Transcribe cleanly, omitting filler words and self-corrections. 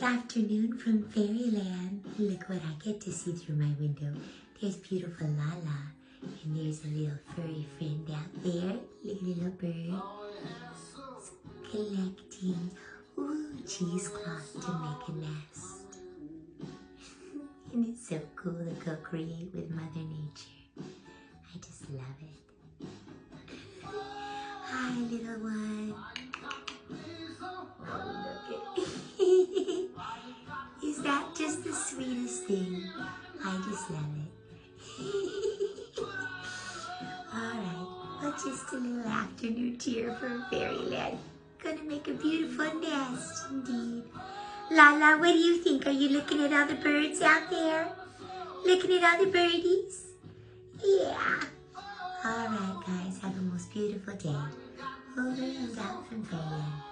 Good afternoon from Fairyland. Look what I get to see through my window. There's beautiful Lala, and there's a little furry friend out there. Look, little bird. It's collecting cheesecloth to make a nest. And it's so cool to co-create with Mother Nature. I just love it. Hi, little one. Oh, look at Is that just the sweetest thing? I just love it. Alright, well, just a little afternoon cheer for Fairyland. Gonna make a beautiful nest, indeed. Lala, what do you think? Are you looking at all the birds out there? Looking at all the birdies? Yeah. Alright, guys, have a most beautiful day. Over and out from Fairyland.